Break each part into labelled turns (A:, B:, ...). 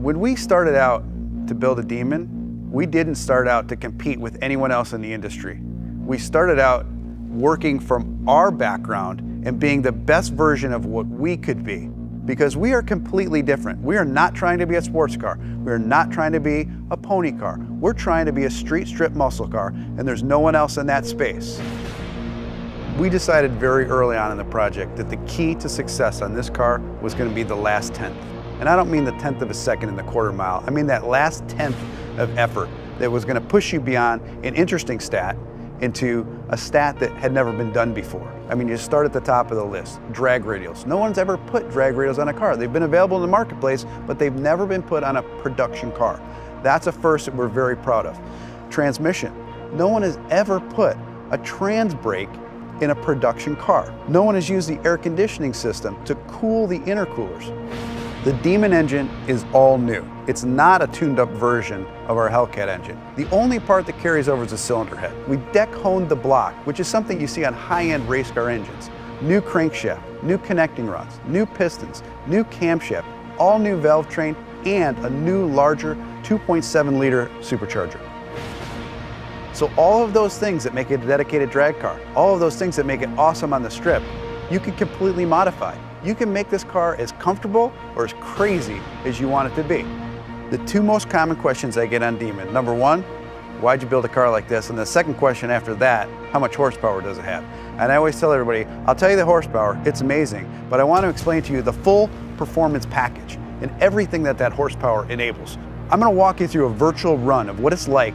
A: When we started out to build a Demon, we didn't start out to compete with anyone else in the industry. We started out working from our background and being the best version of what we could be, because we are completely different. We are not trying to be a sports car. We are not trying to be a pony car. We're trying to be a street strip muscle car, and there's no one else in that space. We decided very early on in the project that the key to success on this car was going to be the last tenth. And I don't mean the tenth of a second in the quarter mile. I mean that last tenth of effort that was going to push you beyond an interesting stat into a stat that had never been done before. I mean, you start at the top of the list, drag radials. No one's ever put drag radials on a car. They've been available in the marketplace, but they've never been put on a production car. That's a first that we're very proud of. Transmission. No one has ever put a trans brake in a production car. No one has used the air conditioning system to cool the intercoolers. The Demon engine is all new. It's not a tuned up version of our Hellcat engine. The only part that carries over is the cylinder head. We deck honed the block, which is something you see on high-end race car engines. New crankshaft, new connecting rods, new pistons, new camshaft, all new valve train, and a new larger 2.7 liter supercharger. So all of those things that make it a dedicated drag car, all of those things that make it awesome on the strip, you can completely modify. You can make this car as comfortable or as crazy as you want it to be. The two most common questions I get on Demon: number one, why'd you build a car like this? And the second question after that, how much horsepower does it have? And I always tell everybody, I'll tell you the horsepower, it's amazing, but I want to explain to you the full performance package and everything that that horsepower enables. I'm going to walk you through a virtual run of what it's like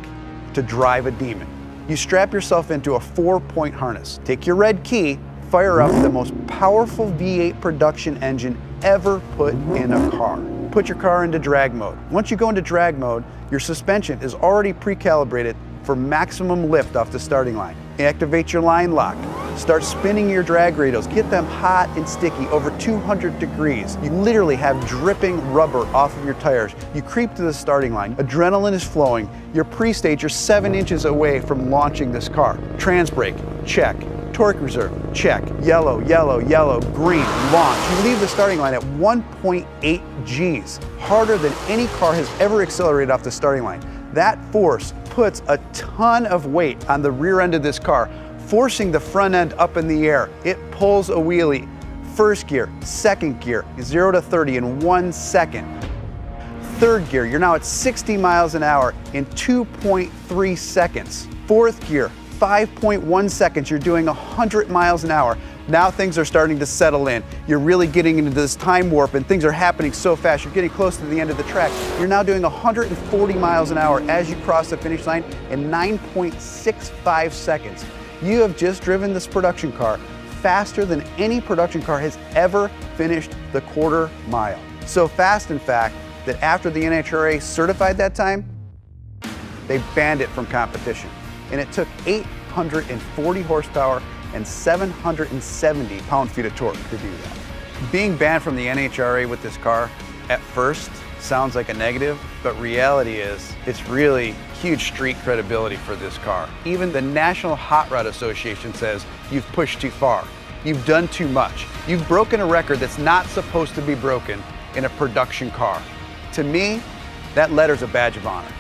A: to drive a Demon. You strap yourself into a 4-point harness, take your red key, fire up the most powerful V8 production engine ever put in a car. Put your car into drag mode. Once you go into drag mode, your suspension is already pre-calibrated for maximum lift off the starting line. Activate your line lock. Start spinning your drag radials. Get them hot and sticky, over 200 degrees. You literally have dripping rubber off of your tires. You creep to the starting line. Adrenaline is flowing. You're pre-stage. You're 7 inches away from launching this car. Trans brake, check. Torque reserve, check. Yellow, yellow, yellow, green, launch. You leave the starting line at 1.8 Gs, harder than any car has ever accelerated off the starting line. That force puts a ton of weight on the rear end of this car, forcing the front end up in the air. It pulls a wheelie. First gear, second gear, 0 to 30 in 1 second. Third gear, you're now at 60 miles an hour in 2.3 seconds. Fourth gear, 5.1 seconds, you're doing 100 miles an hour. Now things are starting to settle in. You're really getting into this time warp and things are happening so fast. You're getting close to the end of the track. You're now doing 140 miles an hour as you cross the finish line in 9.65 seconds. You have just driven this production car faster than any production car has ever finished the quarter mile. So fast, in fact, that after the NHRA certified that time, they banned it from competition. And it took 840 horsepower and 770 pound-feet of torque to do that. Being banned from the NHRA with this car at first sounds like a negative, but reality is it's really huge street credibility for this car. Even the National Hot Rod Association says you've pushed too far. You've done too much. You've broken a record that's not supposed to be broken in a production car. To me, that letter's a badge of honor.